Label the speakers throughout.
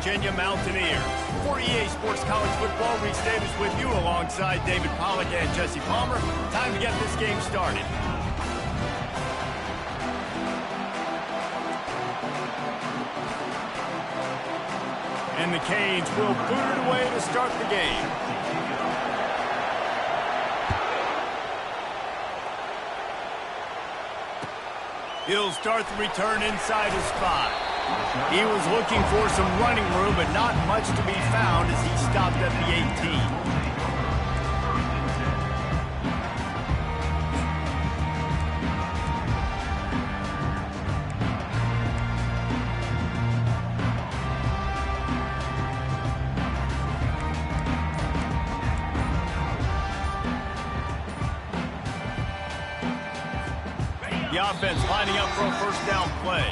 Speaker 1: Virginia Mountaineers. For EA Sports College Football, Reese Davis with you alongside David Pollack and Jesse Palmer. Time to get this game started. And the Canes will boot it away to start the game. He'll start the return inside his spot. He was looking for some running room, but not much to be found as he stopped at the 18. The offense lining up for a first down play.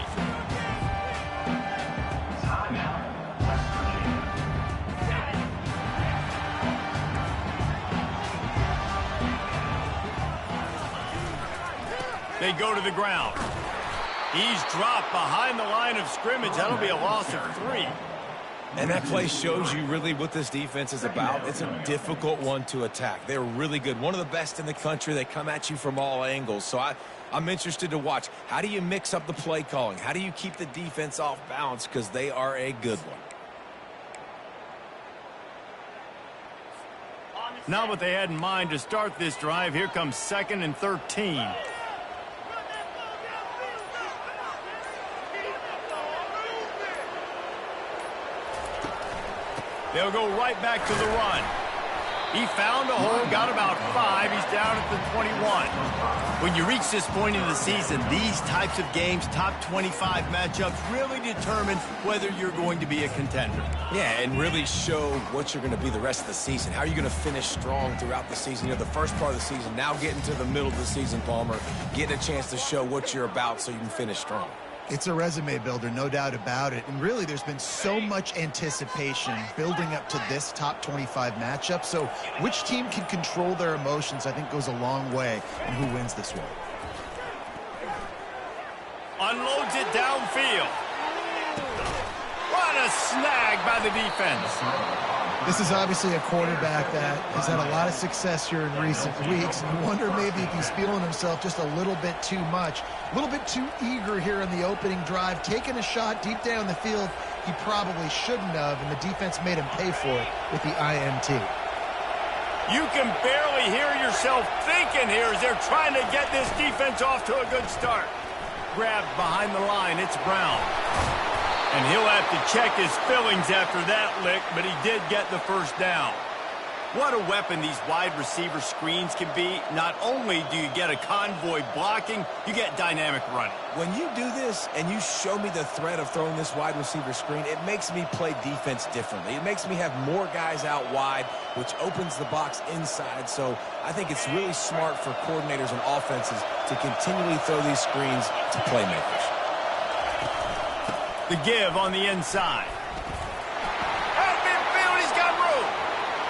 Speaker 1: They go to the ground. He's dropped behind the line of scrimmage. That'll be a loss of 3.
Speaker 2: And that play shows you really what this defense is about. It's a difficult one to attack. They're really good. One of the best in the country. They come at you from all angles. So I'm interested to watch. How do you mix up the play calling? How do you keep the defense off balance? Because they are a good one.
Speaker 1: Not what they had in mind to start this drive. Here comes 2nd and 13. They'll go right back to the run. He found a hole, got about 5. He's down at the 21. When you reach this point in the season, these types of games, top 25 matchups, really determine whether you're going to be a contender.
Speaker 2: Yeah, and really show what you're going to be the rest of the season. How are you going to finish strong throughout the season? You know, the first part of the season, now getting to the middle of the season, Palmer, getting a chance to show what you're about so you can finish strong.
Speaker 3: It's a resume builder, no doubt about it. And really, there's been so much anticipation building up to this top 25 matchup. So which team can control their emotions, I think, goes a long way in who wins this one.
Speaker 1: Unloads it downfield. What a snag by the defense.
Speaker 3: This is obviously a quarterback that has had a lot of success here in recent weeks. And you wonder maybe if he's feeling himself just a little bit too much, a little bit too eager here in the opening drive, taking a shot deep down the field he probably shouldn't have, and the defense made him pay for it with the INT.
Speaker 1: You can barely hear yourself thinking here as they're trying to get this defense off to a good start. Grabbed behind the line, it's Brown. And he'll have to check his fillings after that lick, but he did get the first down. What a weapon these wide receiver screens can be. Not only do you get a convoy blocking, you get dynamic running.
Speaker 2: When you do this and you show me the threat of throwing this wide receiver screen, it makes me play defense differently. It makes me have more guys out wide, which opens the box inside. So I think it's really smart for coordinators and offenses to continually throw these screens to playmakers.
Speaker 1: The give on the inside. At midfield, he's got room.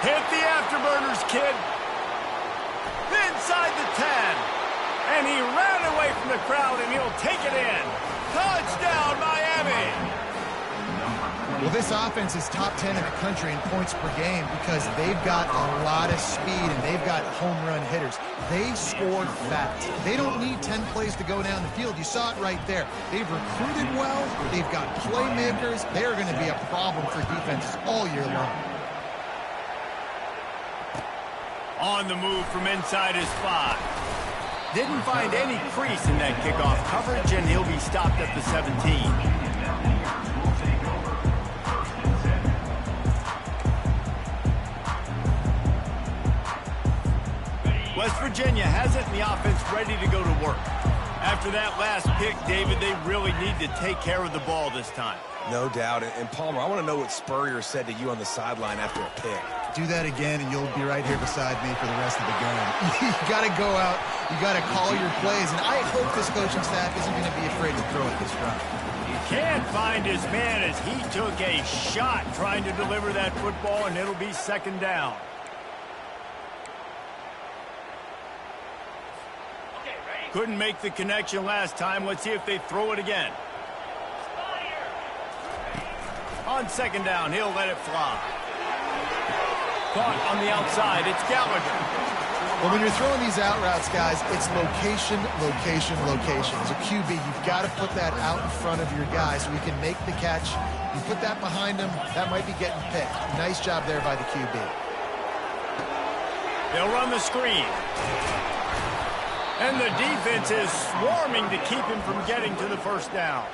Speaker 1: Hit the afterburners, kid. Inside the 10. And he ran away from the crowd, and he'll take it in. Touchdown, Miami.
Speaker 3: Well, this offense is top 10 in the country in points per game because they've got a lot of speed and they've got home run hitters. They scored fast. They don't need 10 plays to go down the field. You saw it right there. They've recruited well. They've got playmakers. They're going to be a problem for defenses all year long.
Speaker 1: On the move from inside his 5. Didn't find any crease in that kickoff coverage, and he'll be stopped at the 17. West Virginia has it, and the offense ready to go to work. After that last pick, David, they really need to take care of the ball this time.
Speaker 2: No doubt. And Palmer, I want to know what Spurrier said to you on the sideline after a pick.
Speaker 3: Do that again, and you'll be right here beside me for the rest of the game. You got to go out. You got to call your plays, and I hope this coaching staff isn't going to be afraid to throw it this round.
Speaker 1: He can't find his man as he took a shot trying to deliver that football, and it'll be 2nd down. Couldn't make the connection last time. Let's see if they throw it again. On On second down, he'll let it fly. Caught on the outside, it's Gallagher.
Speaker 3: Well, when you're throwing these out routes, guys, it's location, location, location. As a QB, you've got to put that out in front of your guy so he can make the catch. You put that behind him, that might be getting picked. Nice job there by the QB.
Speaker 1: They'll run the screen. And the defense is swarming to keep him from getting to the first down.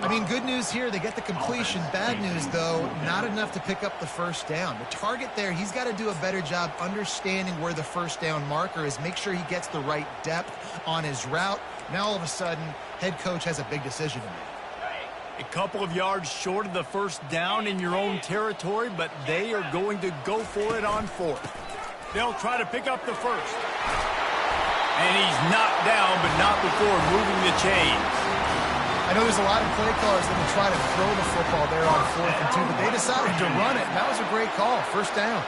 Speaker 3: I mean, good news here, they get the completion. Bad news, though, not enough to pick up the first down. The target there, he's got to do a better job understanding where the first down marker is, make sure he gets the right depth on his route. Now, all of a sudden, head coach has a big decision to make.
Speaker 1: A couple of yards short of the first down in your own territory, but they are going to go for it on fourth. They'll try to pick up the first. And he's knocked down, but not before moving the chains.
Speaker 3: I know there's a lot of play callers that will try to throw the football there on 4th and 2, but they decided to run it. That was a great call. First down.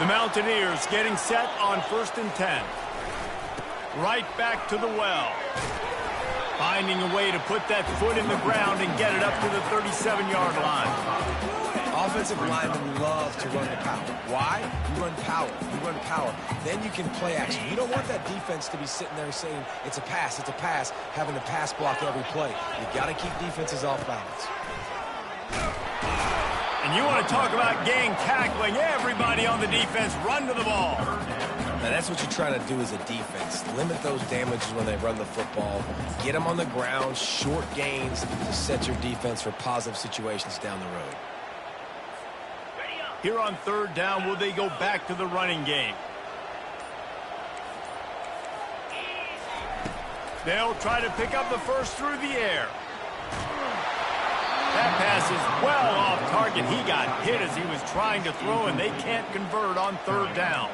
Speaker 1: The Mountaineers getting set on 1st and 10. Right back to the well. Finding a way to put that foot in the ground and get it up to the 37-yard line.
Speaker 2: Offensive linemen love to run the power. Why? You run power. You run power. Then you can play action. You don't want that defense to be sitting there saying, it's a pass, having to pass block every play. You got to keep defenses off balance.
Speaker 1: And you want to talk about gang tackling. Everybody on the defense run to the ball.
Speaker 2: Now, that's what you're trying to do as a defense. Limit those damages when they run the football. Get them on the ground, short gains to set your defense for positive situations down the road.
Speaker 1: Here on 3rd down, will they go back to the running game? They'll try to pick up the first through the air. That pass is well off target. He got hit as he was trying to throw, and they can't convert on 3rd down.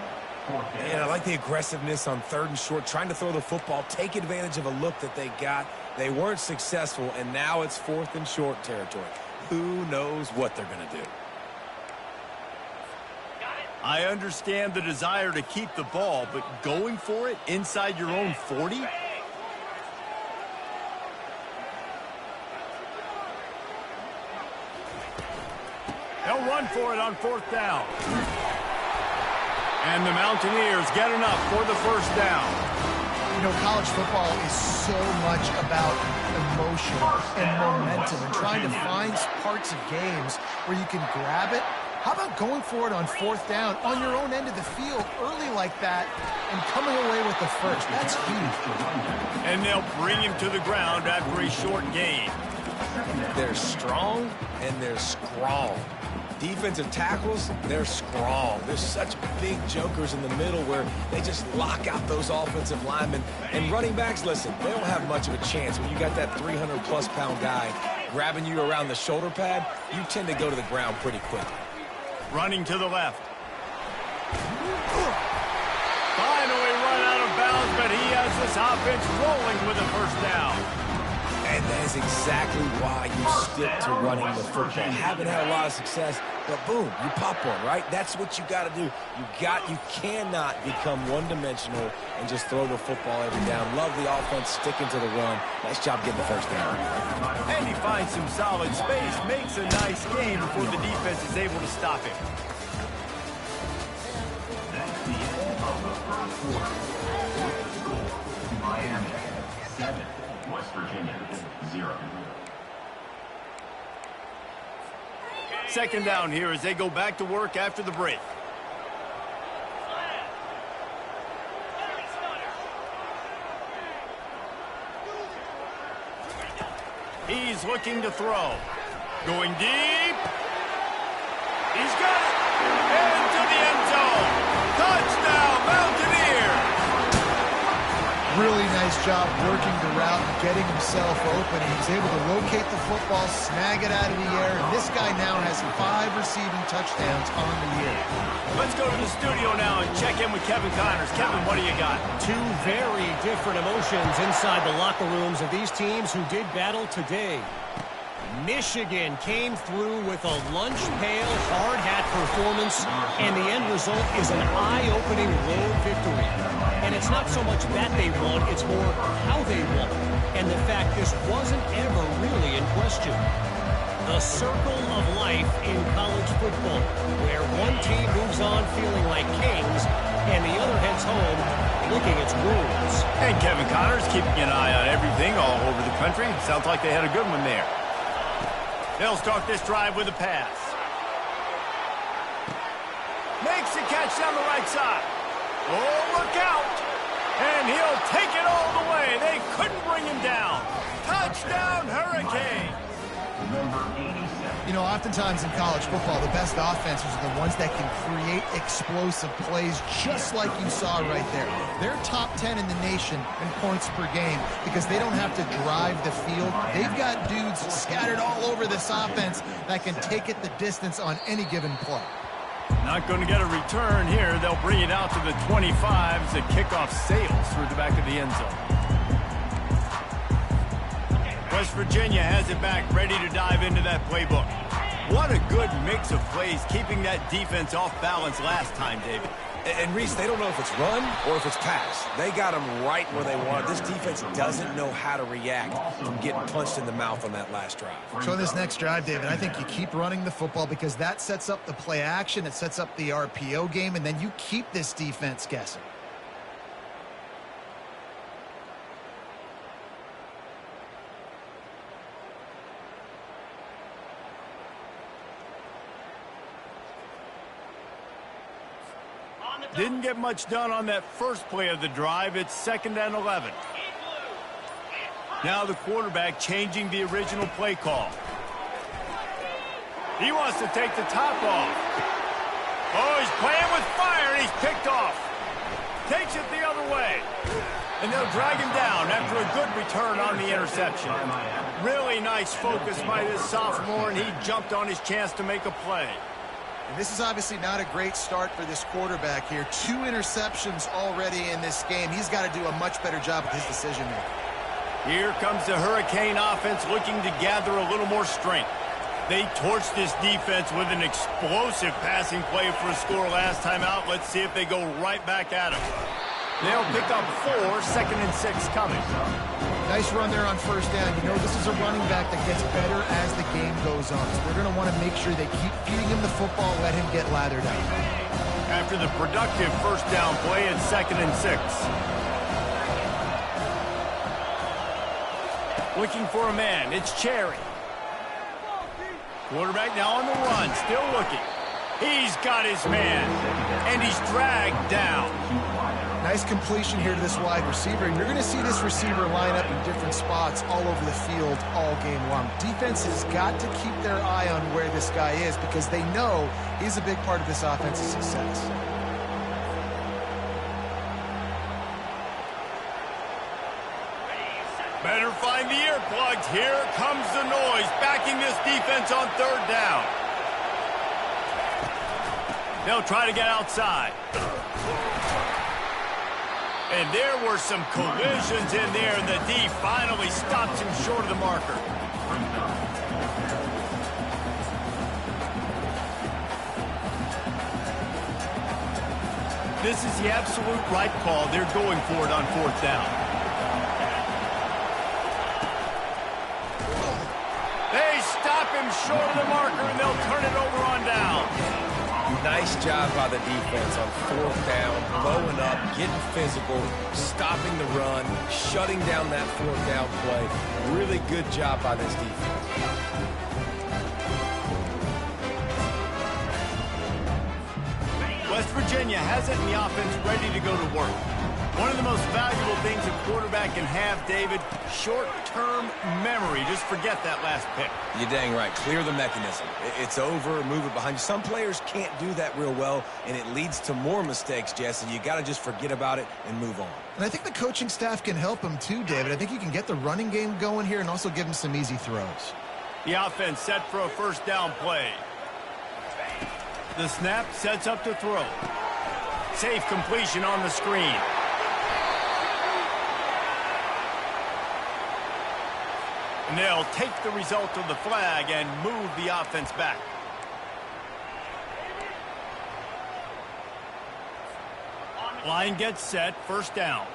Speaker 2: And I like the aggressiveness on 3rd and short, trying to throw the football, take advantage of a look that they got. They weren't successful, and now it's 4th and short territory. Who knows what they're going to do?
Speaker 1: I understand the desire to keep the ball, but going for it inside your own 40? They'll run for it on 4th down. And the Mountaineers get enough for the first down.
Speaker 3: You know, college football is so much about emotion and momentum and trying to find parts of games where you can grab it. How about going for it on 4th down on your own end of the field early like that and coming away with the first? That's huge.
Speaker 1: And they'll bring him to the ground after a short gain.
Speaker 2: They're strong and they're scrawl. Defensive tackles, they're scrawl. There's such big jokers in the middle where they just lock out those offensive linemen. And running backs, listen, they don't have much of a chance. When you got that 300-plus pound guy grabbing you around the shoulder pad, you tend to go to the ground pretty quickly.
Speaker 1: Running to the left. Finally run out of bounds, but he has this offense rolling with a first down.
Speaker 2: And that is exactly why you stick to running the football. Haven't had a lot of success, but boom, you pop one, right? That's what you got to do. You cannot become one-dimensional and just throw the football every down. Love the offense sticking to the run. Nice job getting the first down.
Speaker 1: And he finds some solid space, makes a nice game before the defense is able to stop him.
Speaker 4: That's the end of the first quarter. Miami 7, West Virginia 0.
Speaker 1: Second down here as they go back to work after the break. He's looking to throw. Going deep. He's got it. Into the end zone. Touchdown, Mountaineers.
Speaker 3: Really nice job working the route and getting himself open. He was able to locate the football, snag it out of the air, and this guy now has 5 receiving touchdowns on the year.
Speaker 1: Let's go to the studio now and check in with Kevin Connors. Kevin, what do you got?
Speaker 5: Two very different emotions inside the locker rooms of these teams who did battle today. Michigan came through with a lunch pail, hard hat performance, and the end result is an eye-opening road victory. And it's not so much that they won, it's more how they won. And the fact this wasn't ever really in question. The circle of life in college football, where one team moves on feeling like kings and the other heads home licking its wounds.
Speaker 1: And Kevin Connors keeping an eye on everything all over the country. Sounds like they had a good one there. They'll start this drive with a pass. Makes the catch down the right side. Oh, look out. And he'll take it all the way. They couldn't bring him down. Touchdown, Hurricane.
Speaker 3: You know, oftentimes in college football, the best offenses are the ones that can create explosive plays just like you saw right there. They're top 10 in the nation in points per game because they don't have to drive the field. They've got dudes scattered all over this offense that can take it the distance on any given play.
Speaker 1: Not going to get a return here. They'll bring it out to the 25 as the kickoff sails through the back of the end zone. West Virginia has it back, ready to dive into that playbook. What a good mix of plays, keeping that defense off balance last time, David.
Speaker 2: And Reese, they don't know if it's run or if it's pass. They got them right where they want it. This defense doesn't know how to react from getting punched in the mouth on that last drive.
Speaker 3: So in this next drive, David, I think you keep running the football because that sets up the play action, it sets up the RPO game, and then you keep this defense guessing.
Speaker 1: Didn't get much done on that first play of the drive. It's 2nd and 11. Now the quarterback changing the original play call. He wants to take the top off. Oh, he's playing with fire, and he's picked off. Takes it the other way. And they'll drag him down after a good return on the interception. Really nice focus by this sophomore, and he jumped on his chance to make a play.
Speaker 3: And this is obviously not a great start for this quarterback here. 2 interceptions already in this game. He's got to do a much better job with his decision making.
Speaker 1: Here comes the Hurricane offense looking to gather a little more strength. They torched this defense with an explosive passing play for a score last time out. Let's see if they go right back at him. They'll pick up 4, 2nd and 6 coming.
Speaker 3: Nice run there on first down. You know, this is a running back that gets better as the game goes on. So they're going to want to make sure they keep feeding him the football, let him get lathered out.
Speaker 1: After the productive first down play, it's 2nd and 6. Looking for a man. It's Cherry. Quarterback now on the run, still looking. He's got his man, and he's dragged down.
Speaker 3: Nice completion here to this wide receiver, and you're going to see this receiver line up in different spots all over the field all game long. Defense has got to keep their eye on where this guy is because they know he's a big part of this offense's success.
Speaker 1: Better find the earplugs. Here comes the noise, backing this defense on 3rd down. They'll try to get outside. And there were some collisions in there, and the D finally stops him short of the marker. This is the absolute right call. They're going for it on 4th down. They stop him short of the marker, and they'll turn it over on down.
Speaker 2: Nice job by the defense on 4th down, blowing up, getting physical, stopping the run, shutting down that 4th down play. Really good job by this defense.
Speaker 1: West Virginia has it in the offense ready to go to work. One of the most valuable things a quarterback can have, David, short-term memory. Just forget that last pick.
Speaker 2: You're dang right. Clear the mechanism. It's over, move it behind you. Some players can't do that real well, and it leads to more mistakes, Jesse. You got to just forget about it and move on.
Speaker 3: And I think the coaching staff can help him too, David. I think you can get the running game going here and also give him some easy throws.
Speaker 1: The offense set for a first down play. The snap sets up to throw. Safe completion on the screen. And they'll take the result of the flag and move the offense back. Line gets set, first down.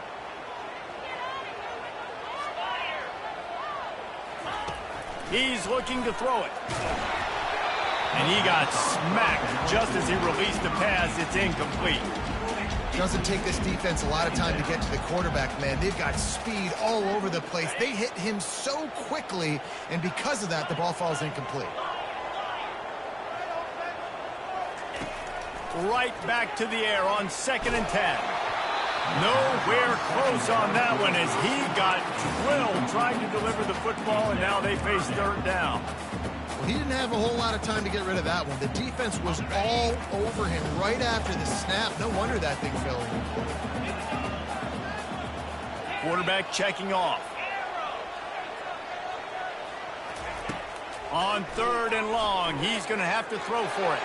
Speaker 1: He's looking to throw it. And he got smacked just as he released the pass. It's incomplete.
Speaker 3: Doesn't take this defense a lot of time to get to the quarterback, man. They've got speed all over the place. They hit him so quickly, and because of that, the ball falls incomplete.
Speaker 1: Right back to the air on 2nd and 10. Nowhere close on that one as he got drilled trying to deliver the football, and now they face 3rd down.
Speaker 3: Well, he didn't have a whole lot of time to get rid of that one. The defense was all over him right after the snap. No wonder that thing fell in.
Speaker 1: Quarterback checking off. On 3rd and long, he's going to have to throw for it.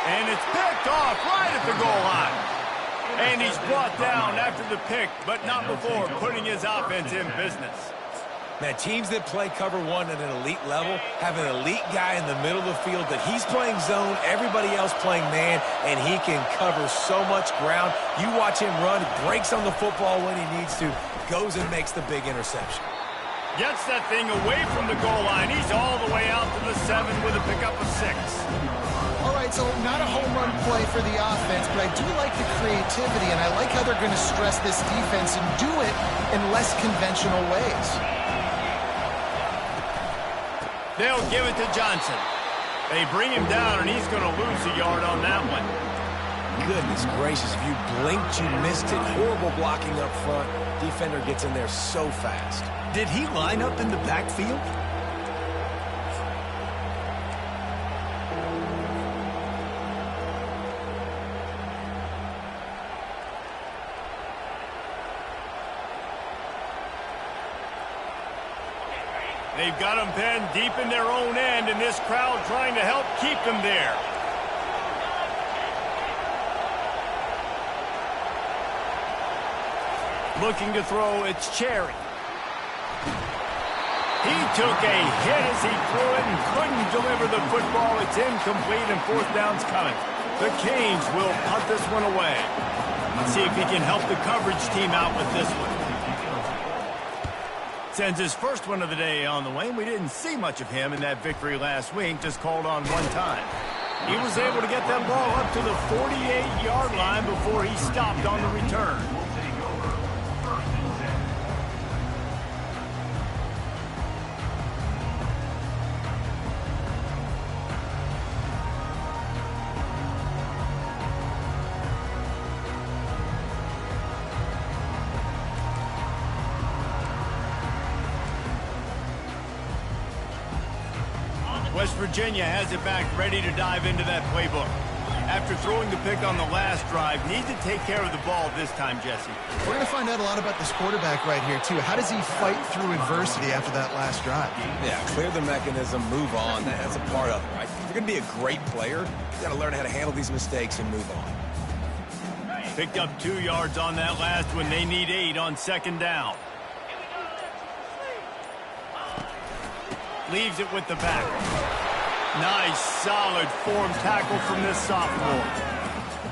Speaker 1: And it's picked off right at the goal line. And he's brought down after the pick, but not before putting his offense in business.
Speaker 2: Man, teams that play cover one at an elite level have an elite guy in the middle of the field that he's playing zone, everybody else playing man, and he can cover so much ground. You watch him run, breaks on the football when he needs to, goes and makes the big interception.
Speaker 1: Gets that thing away from the goal line. He's all the way out to the 7 with a pickup of 6.
Speaker 3: All right, so not a home run play for the offense, but I do like the creativity, and I like how they're going to stress this defense and do it in less conventional ways.
Speaker 1: They'll give it to Johnson. They bring him down, and he's going to lose a yard on that one.
Speaker 2: Goodness gracious, if you blinked, you missed it. Horrible blocking up front. Defender gets in there so fast.
Speaker 6: Did he line up in the backfield?
Speaker 1: They've got them pinned deep in their own end, and this crowd trying to help keep them there. Looking to throw, it's Cherry. He took a hit as he threw it and couldn't deliver the football. It's incomplete, and 4th down's coming. The Canes will punt this one away. Let's see if he can help the coverage team out with this one. Sends his first one of the day on the way, and we didn't see much of him in that victory last week, just called on one time. He was able to get that ball up to the 48-yard line before he stopped on the return. West Virginia has it back, ready to dive into that playbook. After throwing the pick on the last drive, needs to take care of the ball this time, Jesse.
Speaker 3: We're going to find out a lot about this quarterback right here, too. How does he fight through adversity after that last drive?
Speaker 2: Yeah, clear the mechanism, move on. That's a part of it, right? If you're going to be a great player, you got to learn how to handle these mistakes and move on.
Speaker 1: Picked up 2 yards on that last one. They need 8 on 2nd down. Leaves it with the back. Nice, solid form tackle from this sophomore.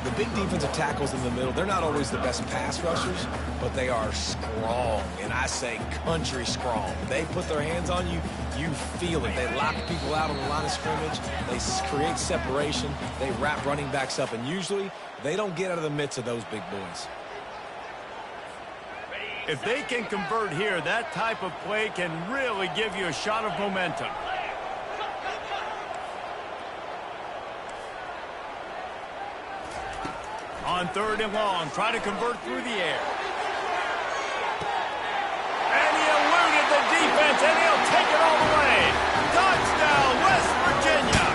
Speaker 2: The big defensive tackles in the middle, they're not always the best pass rushers, but they are strong, and I say country strong. They put their hands on you, you feel it. They lock people out on the line of scrimmage. They create separation. They wrap running backs up, and usually they don't get out of the midst of those big boys.
Speaker 1: If they can convert here, that type of play can really give you a shot of momentum. On 3rd and long, try to convert through the air. And he eluded the defense, and he'll take it all the way. Touchdown, West Virginia.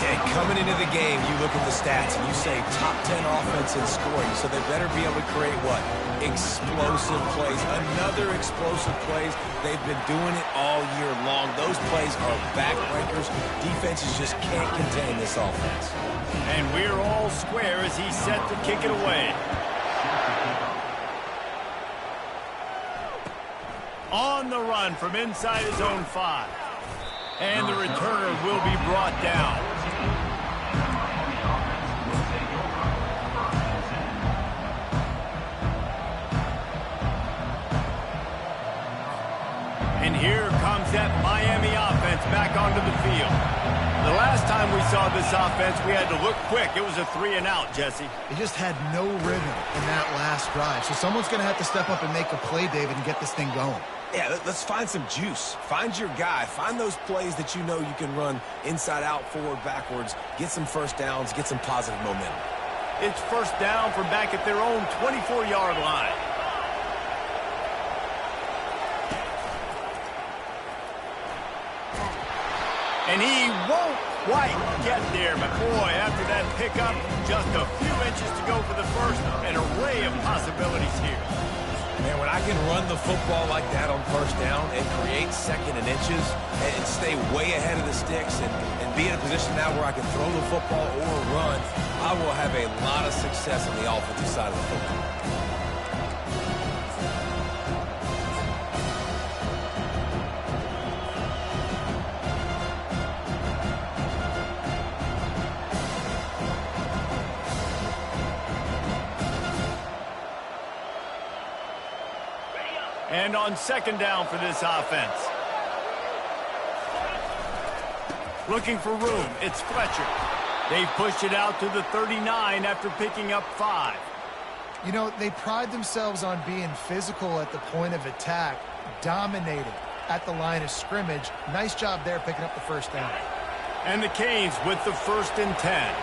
Speaker 2: Yeah, coming into the game, you look at the stats, and you say top 10 offense in scoring, so they better be able to create what? Explosive plays. Another explosive plays. They've been doing it all year long. Those plays are backbreakers. Defenses just can't contain this offense.
Speaker 1: And we're all square as he's set to kick it away. On the run from inside his own 5. And the returner will be brought down. that Miami offense back onto the field. The last time we saw this offense, we had to look quick. It was a 3-and-out, Jesse.
Speaker 3: They just had no rhythm in that last drive. So someone's going to have to step up and make a play, David, and get this thing going.
Speaker 2: Yeah, let's find some juice. Find your guy. Find those plays that you know you can run inside out, forward, backwards. Get some first downs. Get some positive momentum.
Speaker 1: It's first down from back at their own 24-yard line. And he won't quite get there, but boy, after that pickup, just a few inches to go for the first. An array of possibilities here.
Speaker 2: Man, when I can run the football like that on first down and create second and inches and stay way ahead of the sticks and be in a position now where I can throw the football or run, I will have a lot of success on the offensive side of the football.
Speaker 1: And on second down for this offense. Looking for room. It's Fletcher. They've pushed it out to the 39 after picking up 5.
Speaker 3: You know, they pride themselves on being physical at the point of attack, dominating at the line of scrimmage. Nice job there picking up the first down.
Speaker 1: And the Canes with the 1st and 10.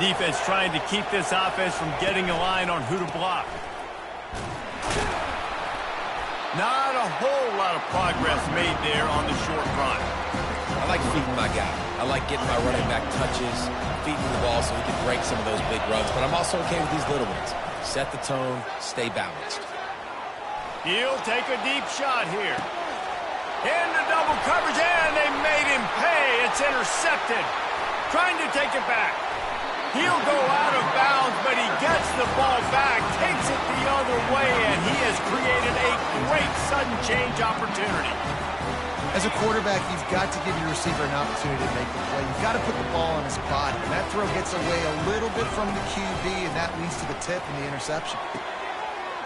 Speaker 1: Defense trying to keep this offense from getting a line on who to block. Not a whole lot of progress made there on the short run.
Speaker 2: I like feeding my guy. I like getting my running back touches, feeding the ball so he can break some of those big runs. But I'm also okay with these little ones. Set the tone, stay balanced.
Speaker 1: He'll take a deep shot here. Into double coverage, and they made him pay. It's intercepted. Trying to take it back. He'll go out of bounds, but he gets the ball back, takes it the other way, and he has created a great sudden change opportunity.
Speaker 3: As a quarterback, you've got to give your receiver an opportunity to make the play. You've got to put the ball on his body. And that throw gets away a little bit from the QB, and that leads to the tip and the interception.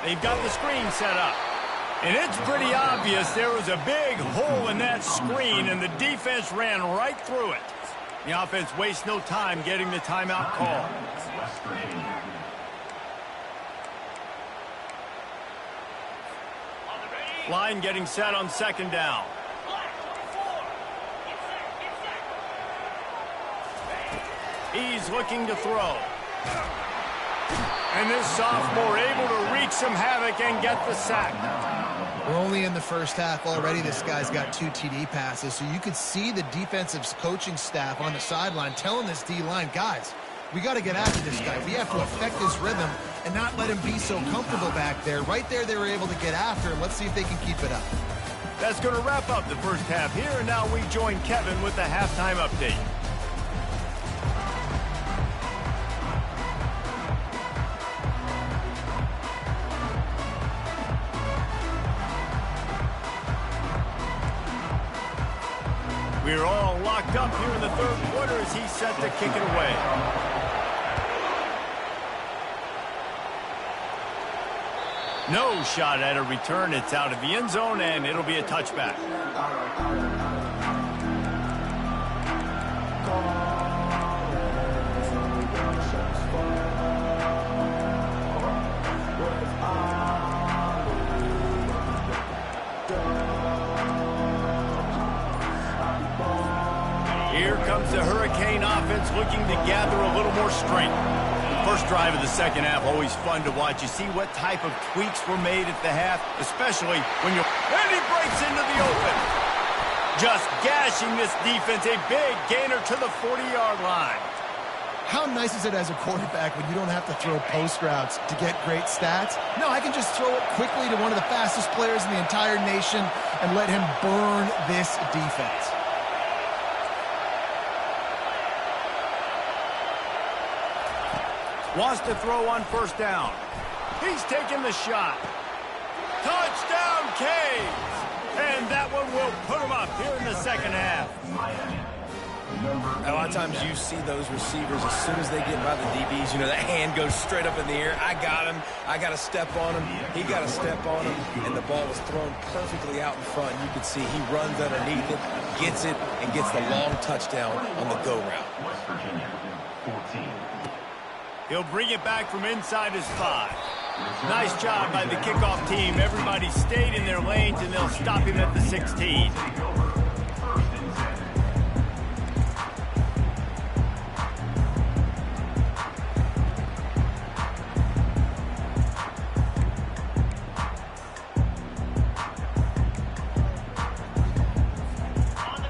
Speaker 1: They've got the screen set up. And it's pretty obvious there was a big hole in that screen, and the defense ran right through it. The offense wastes no time getting the timeout call. Line getting set on second down. He's looking to throw. And this sophomore able to wreak some havoc and get the sack.
Speaker 3: We're only in the first half already. This guy's got 2 TD passes, so you could see the defensive coaching staff on the sideline telling this D-line, guys, we got to get after this guy. We have to affect his rhythm and not let him be so comfortable back there. Right there, they were able to get after him. Let's see if they can keep it up.
Speaker 1: That's going to wrap up the first half here, and now we join Kevin with the halftime update. We're all locked up here in the third quarter as he's set to kick it away. No shot at a return. It's out of the end zone, and it'll be a touchback. Here comes the Hurricane offense looking to gather a little more strength. First drive of the second half, always fun to watch. You see what type of tweaks were made at the half, especially when you're... And he breaks into the open. Just gashing this defense, a big gainer to the 40-yard line.
Speaker 3: How nice is it as a quarterback when you don't have to throw post routes to get great stats? No, I can just throw it quickly to one of the fastest players in the entire nation and let him burn this defense.
Speaker 1: Wants to throw on first down. He's taking the shot. Touchdown, Canes! And that one will put him up here in the second half.
Speaker 2: A lot of times you see those receivers, as soon as they get by the DBs, you know, that hand goes straight up in the air. I got him. I got to step on him. He got to step on him. And the ball was thrown perfectly out in front. You can see he runs underneath it, gets it, and gets the long touchdown on the go route.
Speaker 4: West Virginia, 14.
Speaker 1: He'll bring it back from inside his 5. Nice job by the kickoff team. Everybody stayed in their lanes, and they'll stop him at the 16.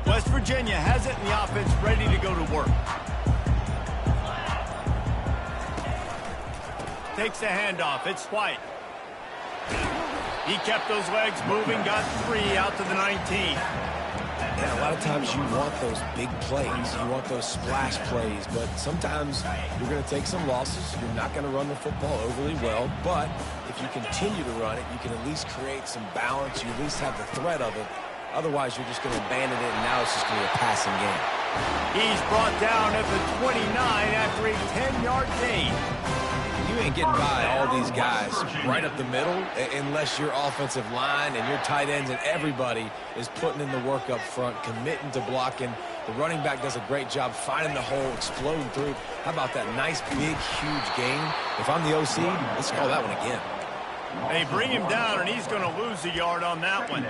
Speaker 1: West Virginia has it, and the offense ready to go to work. Takes the handoff. It's White. He kept those legs moving, got 3 out to the 19.
Speaker 2: Yeah, a lot of times you want those big plays. You want those splash plays, but sometimes you're going to take some losses. You're not going to run the football overly well, but if you continue to run it, you can at least create some balance. You at least have the threat of it. Otherwise, you're just going to abandon it, and now it's just going to be a passing game.
Speaker 1: He's brought down at the 29 after a 10-yard gain.
Speaker 2: You ain't getting by all these guys right up the middle unless your offensive line and your tight ends and everybody is putting in the work up front, committing to blocking. The running back does a great job finding the hole, exploding through. How about that nice, big, huge gain? If I'm the OC, let's call that one again.
Speaker 1: They bring him down, and he's going to lose a yard on that one.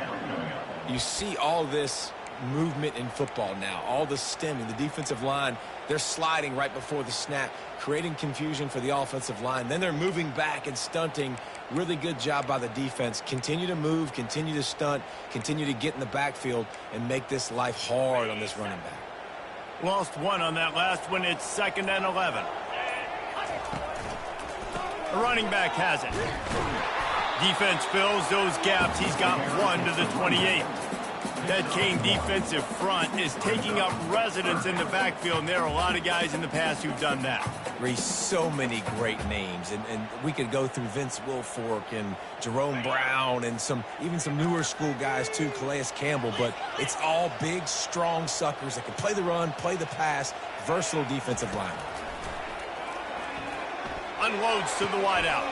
Speaker 2: You see all this movement in football now, all the stemming, the defensive line, they're sliding right before the snap, creating confusion for the offensive line. Then they're moving back and stunting. Really good job by the defense. Continue to move, continue to stunt, continue to get in the backfield and make this life hard on this running back.
Speaker 1: Lost 1 on that last one. It's 2nd and 11. The running back has it. Defense fills those gaps. He's got 1 to the 28. That Kane defensive front is taking up residence in the backfield, and there are a lot of guys in the past who've done that.
Speaker 2: So many great names, and we could go through Vince Wilfork and Jerome Brown and even some newer school guys too, Calais Campbell, but it's all big, strong suckers that can play the run, play the pass, versatile defensive line.
Speaker 1: Unloads to the wideout.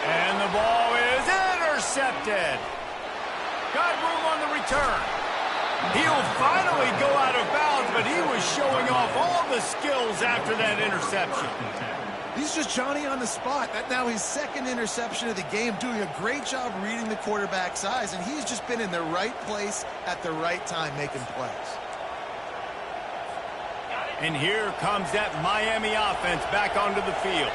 Speaker 1: And the ball is intercepted. Got room on the return. He'll finally go out of bounds, but he was showing off all the skills after that interception.
Speaker 3: He's just Johnny on the spot. That's now his 2nd interception of the game, doing a great job reading the quarterback's eyes, and he's just been in the right place at the right time making plays.
Speaker 1: And here comes that Miami offense back onto the field.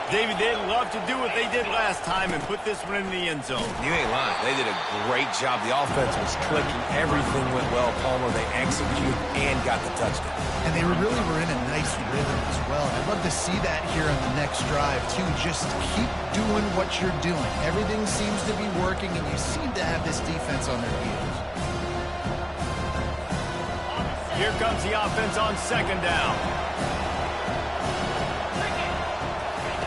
Speaker 1: David, they'd love to do what they did last time and put this one in the end zone.
Speaker 2: You ain't lying. They did a great job. The offense was clicking. Everything went well, Palmer. They executed and got the touchdown.
Speaker 3: And they really were in a nice rhythm as well. I'd love to see that here on the next drive, too. Just keep doing what you're doing. Everything seems to be working, and you seem to have this defense on their heels.
Speaker 1: Here comes the offense on 2nd down.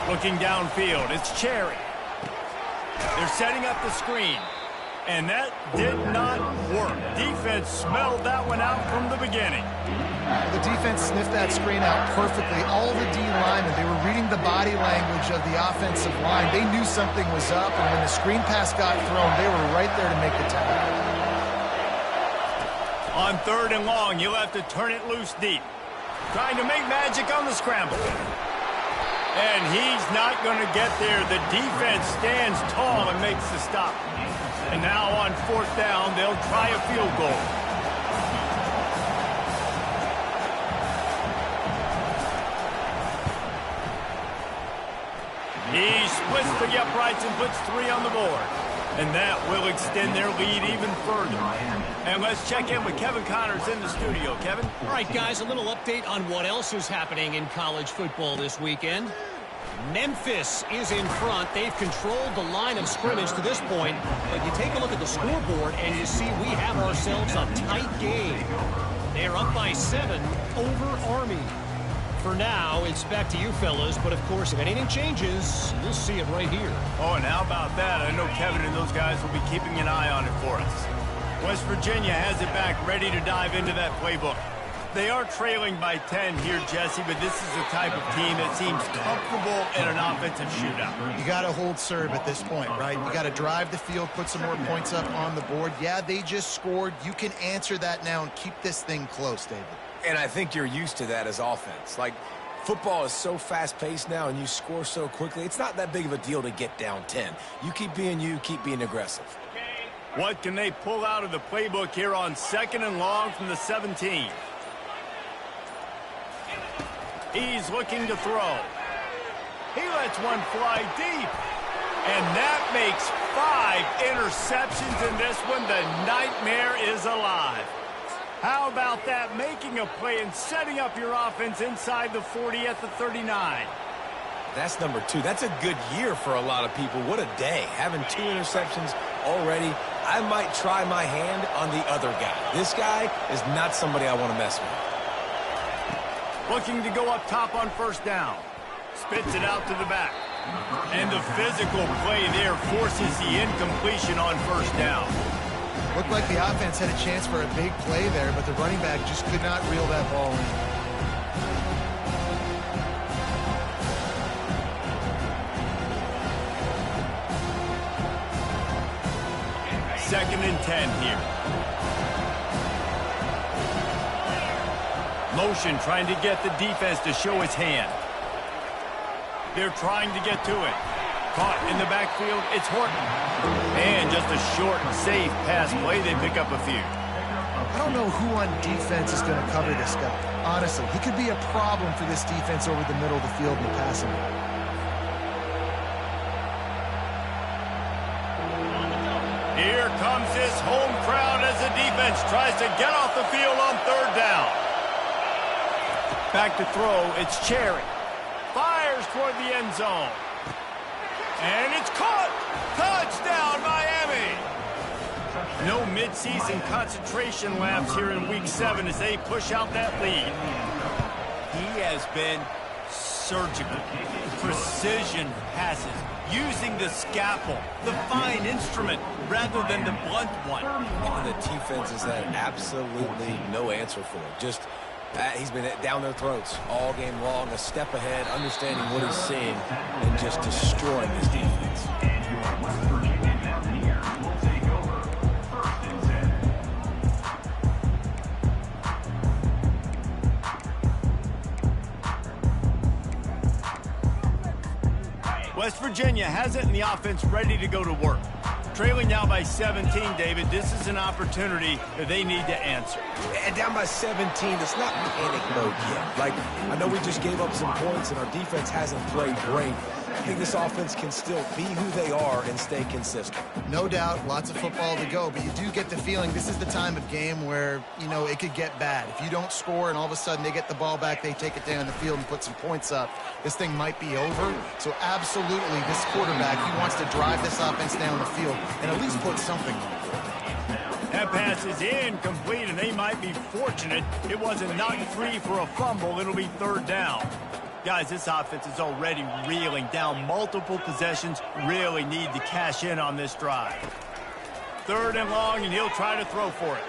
Speaker 1: Looking downfield, it's Cherry. They're setting up the screen, and that did not work. Defense smelled that one out from the beginning.
Speaker 3: The defense sniffed that screen out perfectly. All the D linemen, they were reading the body language of the offensive line. They knew something was up, and when the screen pass got thrown, they were right there to make the tackle.
Speaker 1: On 3rd and long, you'll have to turn it loose deep. Trying to make magic on the scramble. And he's not going to get there. The defense stands tall and makes the stop. And now on 4th down, they'll try a field goal. He splits the uprights and puts 3 on the board. And that will extend their lead even further. And let's check in with Kevin Connors in the studio. Kevin?
Speaker 5: All right, guys, a little update on what else is happening in college football this weekend. Memphis is in front. They've controlled the line of scrimmage to this point. But you take a look at the scoreboard, and you see we have ourselves a tight game. They're up by 7 over Army. For now, it's back to you fellas, but of course, if anything changes, you'll see it right here.
Speaker 1: Oh, and how about that? I know Kevin and those guys will be keeping an eye on it for us. West Virginia has it back, ready to dive into that playbook. They are trailing by 10 here, Jesse, but this is the type of team that seems comfortable in an offensive shootout.
Speaker 3: You got to hold serve at this point, right? You got to drive the field, put some more points up on the board. Yeah, they just scored. You can answer that now and keep this thing close, David.
Speaker 2: And I think you're used to that as offense. Like, football is so fast-paced now and you score so quickly, it's not that big of a deal to get down 10. You keep being aggressive.
Speaker 1: What can they pull out of the playbook here on 2nd and long from the 17? He's looking to throw. He lets one fly deep. And that makes 5 interceptions in this one. The nightmare is alive. How about that? Making a play and setting up your offense inside the 40 at the 39.
Speaker 2: That's number 2. That's a good year for a lot of people. What a day. Having 2 interceptions already. I might try my hand on the other guy. This guy is not somebody I want to mess with.
Speaker 1: Looking to go up top on 1st down. Spits it out to the back. And the physical play there forces the incompletion on 1st down.
Speaker 3: Looked like the offense had a chance for a big play there, but the running back just could not reel that ball in.
Speaker 1: 2nd and 10 here. Motion trying to get the defense to show his hand. They're trying to get to it. Caught in the backfield, it's Horton. And just a short, safe pass play, they pick up a few.
Speaker 3: I don't know who on defense is going to cover this guy. Honestly, he could be a problem for this defense over the middle of the field in the passing game.
Speaker 1: Here comes this home crowd as the defense tries to get off the field on 3rd down. Back to throw, it's Cherry. Fires toward the end zone. And it's caught! Touchdown, Miami! No midseason concentration laps here in Week 7 as they push out that lead. He has been surgical. Precision passes. Using the scalpel, the fine instrument, rather than the blunt one.
Speaker 2: And the defense has had absolutely no answer for it. Just, he's been down their throats all game long, a step ahead, understanding what he's seeing, and just destroying his defense.
Speaker 1: West Virginia has it in the offense ready to go to work. Trailing now by 17, David. This is an opportunity that they need to answer.
Speaker 2: And down by 17, it's not panic mode yet. Like, I know we just gave up some points and our defense hasn't played great. I think this offense can still be who they are and stay consistent.
Speaker 3: No doubt, lots of football to go, but you do get the feeling this is the time of game where, you know, it could get bad. If you don't score and all of a sudden they get the ball back, they take it down the field and put some points up, this thing might be over. So absolutely, this quarterback, he wants to drive this offense down the field and at least put something on the board.
Speaker 1: That pass is incomplete, and they might be fortunate it wasn't knocked free for a fumble. It'll be 3rd down. Guys, this offense is already reeling down multiple possessions. Really need to cash in on this drive. 3rd and long, and he'll try to throw for it.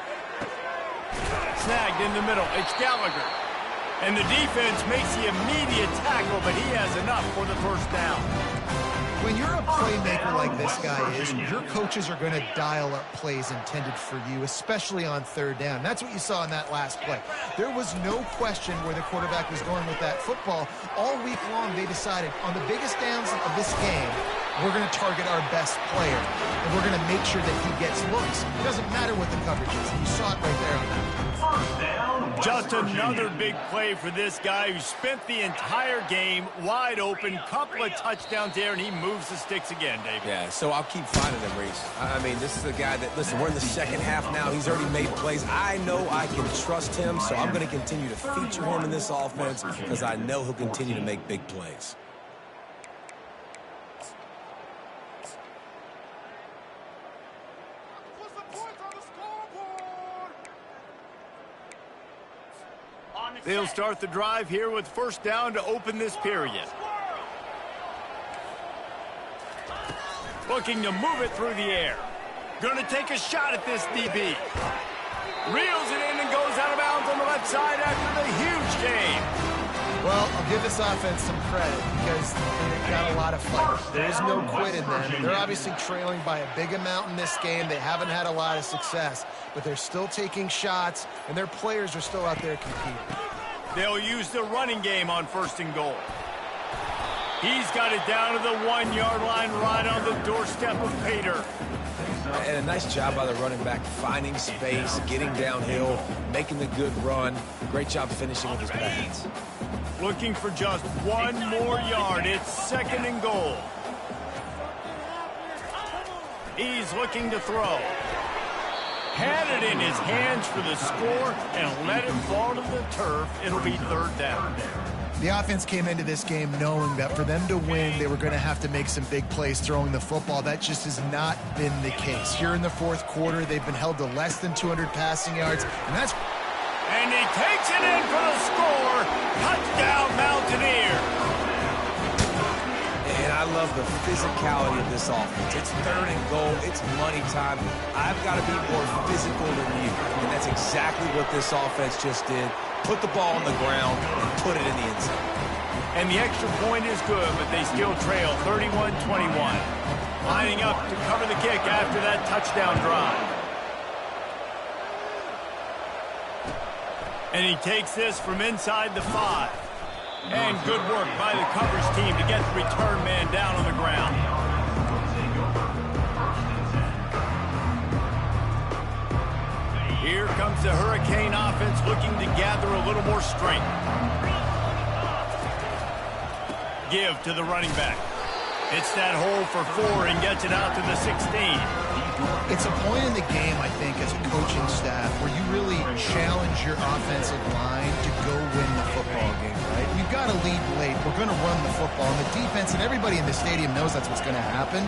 Speaker 1: Snagged in the middle. It's Gallagher. And the defense makes the immediate tackle, but he has enough for the 1st down.
Speaker 3: When you're a playmaker like this guy is, your coaches are going to dial up plays intended for you, especially on 3rd down. That's what you saw in that last play. There was no question where the quarterback was going with that football. All week long, they decided on the biggest downs of this game, we're going to target our best player, and we're going to make sure that he gets looks. It doesn't matter what the coverage is. You saw it right there on that.
Speaker 1: Just another big play for this guy who spent the entire game wide open. Couple of touchdowns there, and he moves the sticks again, David.
Speaker 2: Yeah, so I'll keep finding him, Reese. I mean, this is a guy that, listen, we're in the 2nd half now. He's already made plays. I know I can trust him, so I'm going to continue to feature him in this offense because I know he'll continue to make big plays.
Speaker 1: They'll start the drive here with 1st down to open this period. Looking to move it through the air. Going to take a shot at this DB. Reels it in and goes out of bounds on the left side after the huge game.
Speaker 3: Well, I'll give this offense some credit because they've got a lot of fight. There is no quit in them. They're obviously trailing by a big amount in this game. They haven't had a lot of success, but they're still taking shots, and their players are still out there competing.
Speaker 1: They'll use the running game on 1st and goal. He's got it down to the 1-yard line right on the doorstep of Pater.
Speaker 2: And a nice job by the running back, finding space, getting downhill, making the good run. Great job finishing with his pads.
Speaker 1: Looking for just 1 more yard. It's 2nd and goal. He's looking to throw. Had it in his hands for the score and let it fall to the turf. It'll be 3rd down.
Speaker 3: The offense came into this game knowing that for them to win, they were going to have to make some big plays throwing the football. That just has not been the case. Here in the 4th quarter, they've been held to less than 200 passing yards, and that's...
Speaker 1: And he takes it in for the score. Touchdown, Mountaineer.
Speaker 2: And I love the physicality of this offense. It's 3rd and goal. It's money time. I've got to be more physical than you. And that's exactly what this offense just did. Put the ball on the ground and put it in the end zone.
Speaker 1: And the extra point is good, but they still trail 31-21. Lining up to cover the kick after that touchdown drive. And he takes this from inside the 5. And good work by the coverage team to get the return man down on the ground. Here comes the Hurricane offense looking to gather a little more strength. Give to the running back. Hits that hole for 4 and gets it out to the 16.
Speaker 3: It's a point in the game, I think, as a coaching staff, where you really challenge your offensive line to go win the football game, right? We've got to lead late. We're going to run the football. And the defense and everybody in the stadium knows that's what's going to happen.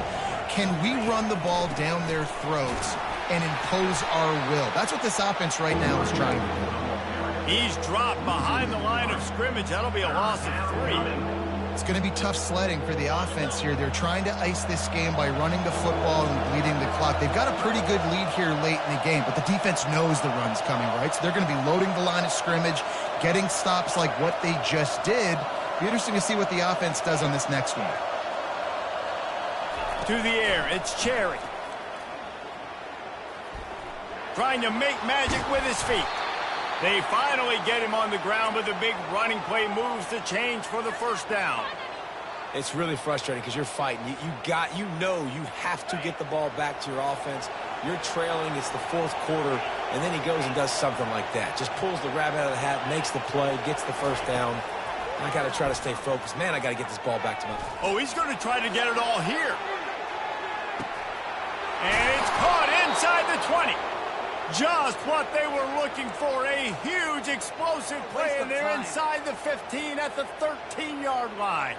Speaker 3: Can we run the ball down their throats and impose our will? That's what this offense right now is trying to do.
Speaker 1: He's dropped behind the line of scrimmage. That'll be a loss of 3.
Speaker 3: It's going to be tough sledding for the offense here. They're trying to ice this game by running the football and bleeding the clock. They've got a pretty good lead here late in the game, but the defense knows the run's coming, right? So they're going to be loading the line of scrimmage, getting stops like what they just did. Be interesting to see what the offense does on this next one.
Speaker 1: To the air, it's Cherry. Trying to make magic with his feet. They finally get him on the ground, but the big running play moves the change for the 1st down.
Speaker 2: It's really frustrating because you're fighting. You know you have to get the ball back to your offense. You're trailing. It's the 4th quarter, and then he goes and does something like that. Just pulls the rabbit out of the hat, makes the play, gets the 1st down. I got to try to stay focused. Man, I got to get this ball back to my...
Speaker 1: Oh, he's going to try to get it all here. And it's caught inside the 20. Just what they were looking for, a huge explosive play, and they're inside the 15 at the 13-yard line.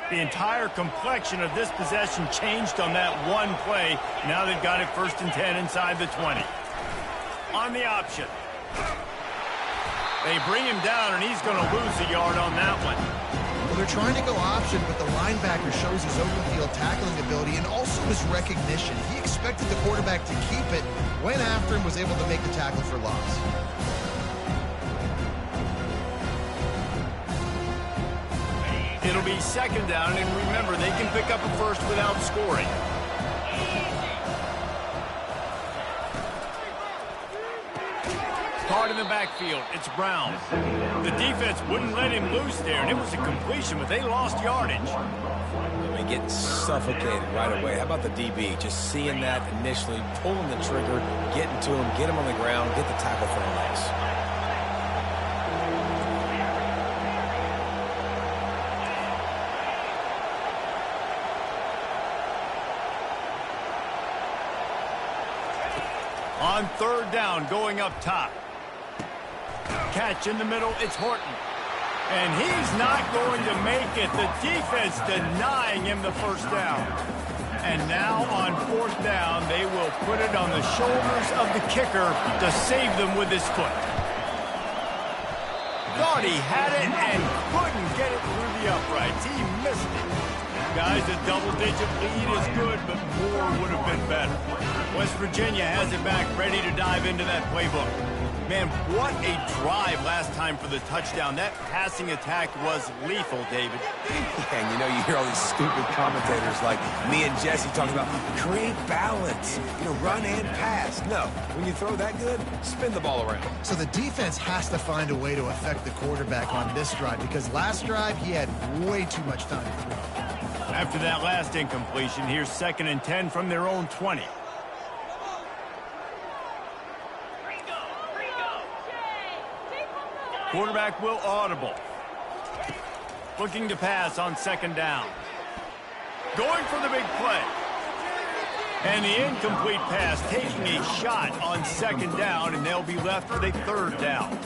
Speaker 1: The entire complexion of this possession changed on that one play. Now they've got it 1st and 10 inside the 20. On the option. They bring him down, and he's going to lose a yard on that one.
Speaker 3: Well, they're trying to go option, but the linebacker shows his open field tackling ability and also his recognition. He expected the quarterback to keep it, went after him, was able to make the tackle for loss.
Speaker 1: It'll be 2nd down, and remember, they can pick up a 1st without scoring. Caught in the backfield, it's Brown. The defense wouldn't let him loose there, and it was a completion, but they lost yardage.
Speaker 2: I mean, getting suffocated right away. How about the DB? Just seeing that initially, pulling the trigger, getting to him, get him on the ground, get the tackle for a loss.
Speaker 1: On 3rd down, going up top. Catch in the middle, it's Horton. And he's not going to make it. The defense denying him the 1st down. And now on 4th down, they will put it on the shoulders of the kicker to save them with his foot. Thought he had it and couldn't get it through the uprights. He missed it. Guys, a double-digit lead is good, but more would have been better. West Virginia has it back, ready to dive into that playbook. Man, what a drive last time for the touchdown. That passing attack was lethal, David.
Speaker 2: And you know, you hear all these stupid commentators like me and Jesse talking about create balance, run and pass. No, when you throw that good, spin the ball around.
Speaker 3: So the defense has to find a way to affect the quarterback on this drive, because last drive he had way too much time to throw.
Speaker 1: After that last incompletion, here's 2nd and 10 from their own 20. Quarterback will audible. Looking to pass on 2nd down. Going for the big play. And the incomplete pass, taking a shot on 2nd down, and they'll be left with a 3rd down.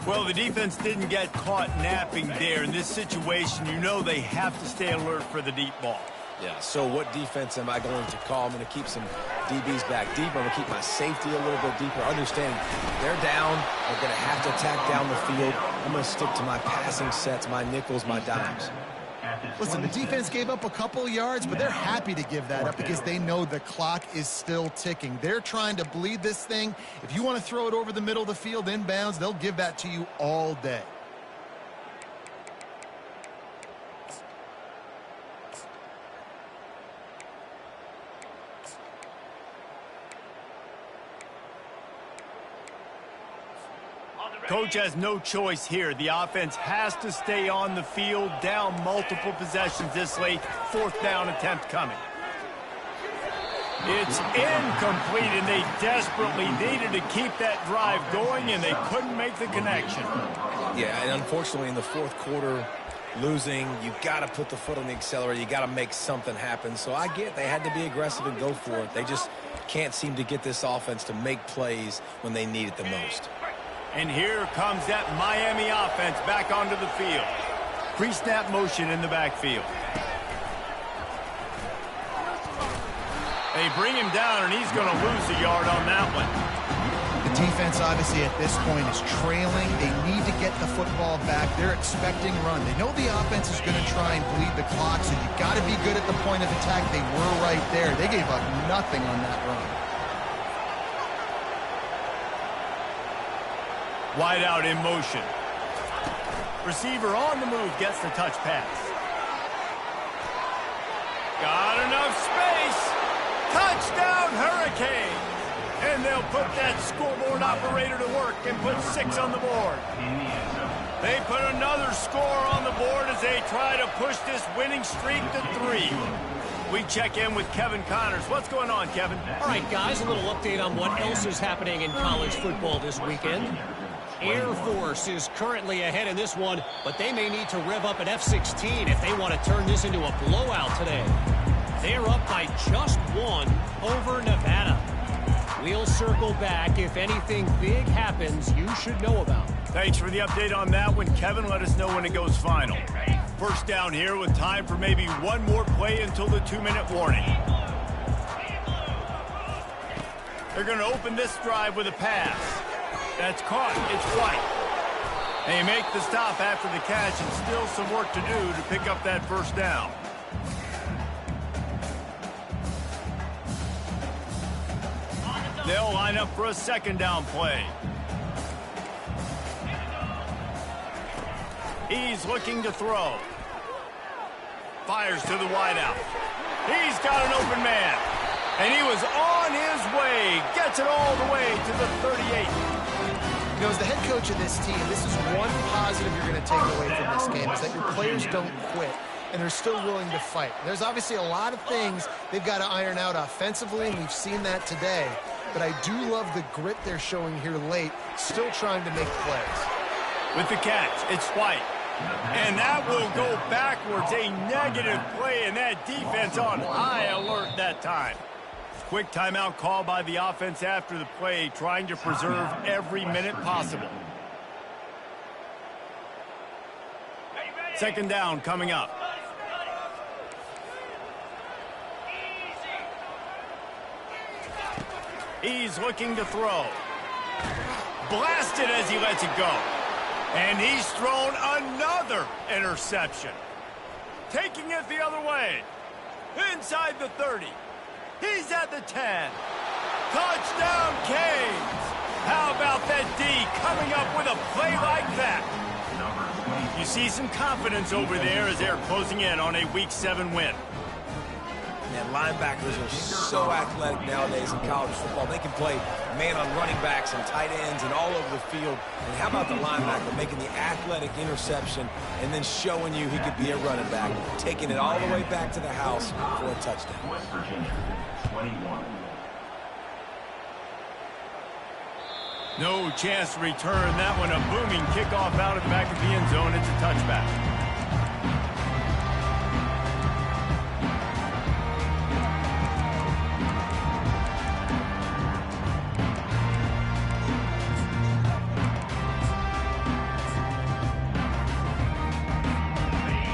Speaker 1: Well, the defense didn't get caught napping there. In this situation, you know they have to stay alert for the deep ball.
Speaker 2: Yeah, so what defense am I going to call? I'm going to keep some DBs back deeper. I'm going to keep my safety a little bit deeper, understanding they're down. They're going to have to attack down the field. I'm going to stick to my passing sets, my nickels, my dimes.
Speaker 3: Listen, the defense gave up a couple yards, but they're happy to give that up because they know the clock is still ticking. They're trying to bleed this thing. If you want to throw it over the middle of the field inbounds, they'll give that to you all day.
Speaker 1: Coach has no choice here. The offense has to stay on the field, down multiple possessions this late. 4th down attempt coming. It's incomplete, and they desperately needed to keep that drive going, and they couldn't make the connection.
Speaker 2: Yeah, and unfortunately in the 4th quarter, losing, you got to put the foot on the accelerator. You got to make something happen. So I get they had to be aggressive and go for it. They just can't seem to get this offense to make plays when they need it the most.
Speaker 1: And here comes that Miami offense back onto the field. Pre-snap motion in the backfield. They bring him down, and he's going to lose a yard on that one.
Speaker 3: The defense, obviously, at this point is trailing. They need to get the football back. They're expecting run. They know the offense is going to try and bleed the clock, so you got to be good at the point of attack. They were right there. They gave up nothing on that run.
Speaker 1: Wide out in motion. Receiver on the move, gets the touch pass. Got enough space. Touchdown, Hurricane. And they'll put that scoreboard operator to work and put 6 on the board. They put another score on the board as they try to push this winning streak to 3. We check in with Kevin Connors. What's going on, Kevin?
Speaker 5: All right, guys, a little update on what else is happening in college football this weekend. Air Force is currently ahead in this one, but they may need to rev up at F-16 if they want to turn this into a blowout today. They're up by just 1 over Nevada. We'll circle back. If anything big happens, you should know about.
Speaker 1: Thanks for the update on that one, Kevin. Let us know when it goes final. 1st down here with time for maybe one more play until the 2-minute warning. They're going to open this drive with a pass. That's caught. It's White. They make the stop after the catch, and still some work to do to pick up that 1st down. They'll line up for a 2nd down play. He's looking to throw. Fires to the wideout. He's got an open man. And he was on his way. Gets it all the way to the 38.
Speaker 3: As the head coach of this team, this is one positive you're going to take away from this game, is that your players don't quit, and they're still willing to fight. There's obviously a lot of things they've got to iron out offensively, and we've seen that today. But I do love the grit they're showing here late, still trying to make plays.
Speaker 1: With the catch, it's White. And that will go backwards. A negative play, and that defense on high alert that time. Quick timeout call by the offense after the play, trying to preserve every minute possible. 2nd down coming up. He's looking to throw. Blasted as he lets it go. And he's thrown another interception. taking it the other way. Inside the 30. He's at the 10. Touchdown, Canes. How about that D coming up with a play like that? You see some confidence over there as they're closing in on a Week 7 win.
Speaker 2: And linebackers are so athletic nowadays in college football. They can play man on running backs and tight ends and all over the field. And how about the linebacker making the athletic interception and then showing you he could be a running back, taking it all the way back to the house for a touchdown.
Speaker 4: West Virginia, 21.
Speaker 1: No chance to return that one. A booming kickoff out of the back of the end zone. It's a touchback.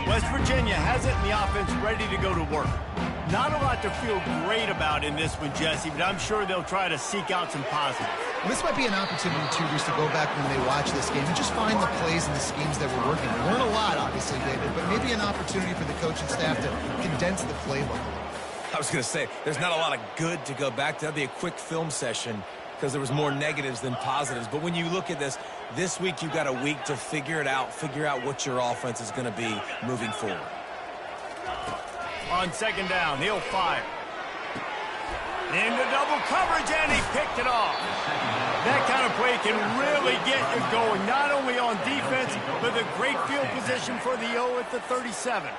Speaker 1: West Virginia has it in the offense ready to go to work. Not a lot to feel great about in this one, Jesse, but I'm sure they'll try to seek out some positives.
Speaker 3: This might be an opportunity, too, Reese, to go back when they watch this game and just find the plays and the schemes that were working. There weren't a lot, obviously, David, but maybe an opportunity for the coaching staff to condense the playbook.
Speaker 2: I was going to say, there's not a lot of good to go back to. That'd be a quick film session because there was more negatives than positives. But when you look at this week you've got a week to figure it out, figure out what your offense is going to be moving forward.
Speaker 1: On second down, he'll fire. Into double coverage, and he picked it off. That kind of play can really get you going, not only on defense, but a great field position for the O at the 37.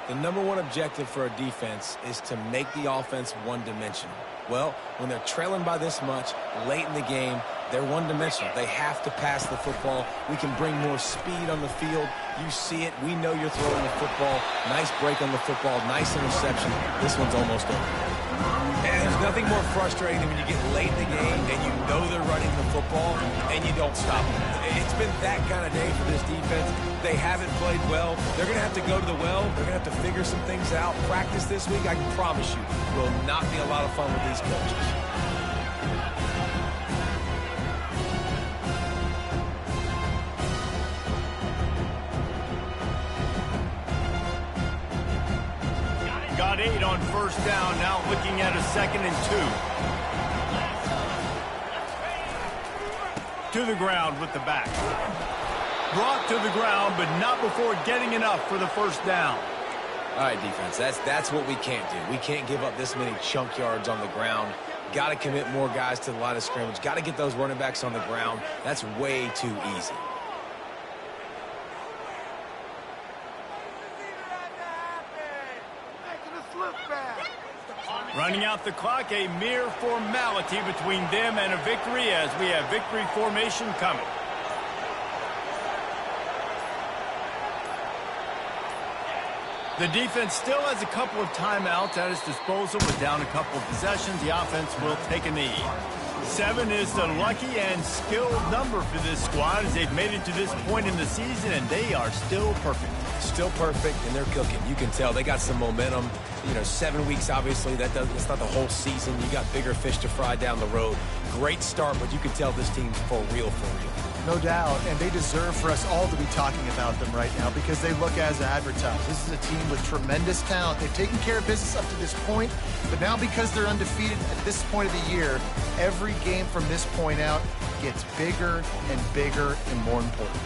Speaker 2: The number one objective for a defense is to make the offense one-dimensional. Well, when they're trailing by this much late in the game, they're one-dimensional. They have to pass the football. We can bring more speed on the field. You see it. We know you're throwing the football. Nice break on the football. Nice interception. This one's almost over. And there's nothing more frustrating than when you get late in the game and you know they're running the football and you don't stop them. It's been that kind of day for this defense. They haven't played well. They're going to have to go to the well. They're going to have to figure some things out. Practice this week, I can promise you, will not be a lot of fun with these coaches.
Speaker 1: Got 8 on first down, now looking at a 2nd and 2. To the ground with the back. Brought to the ground, but not before getting enough for the first down.
Speaker 2: All right, defense, that's what we can't do. We can't give up this many chunk yards on the ground. Got to commit more guys to the line of scrimmage. Got to get those running backs on the ground. That's way too easy.
Speaker 1: Running out the clock, a mere formality between them and a victory as we have victory formation coming. The defense still has a couple of timeouts at its disposal, but down a couple of possessions, the offense will take a knee. 7 is the lucky and skilled number for this squad as they've made it to this point in the season, and they are still perfect.
Speaker 2: Still perfect, and they're cooking. You can tell they got some momentum. 7 weeks, obviously, that's not the whole season. You got bigger fish to fry down the road. Great start, but you can tell this team's for real, for real.
Speaker 3: No doubt, and they deserve for us all to be talking about them right now because they look as advertised. This is a team with tremendous talent. They've taken care of business up to this point, but now because they're undefeated at this point of the year, every game from this point out gets bigger and bigger and more important.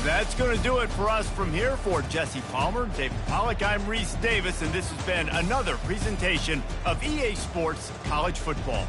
Speaker 1: That's going to do it for us from here. For Jesse Palmer, David Pollack, I'm Reese Davis, and this has been another presentation of EA Sports College Football.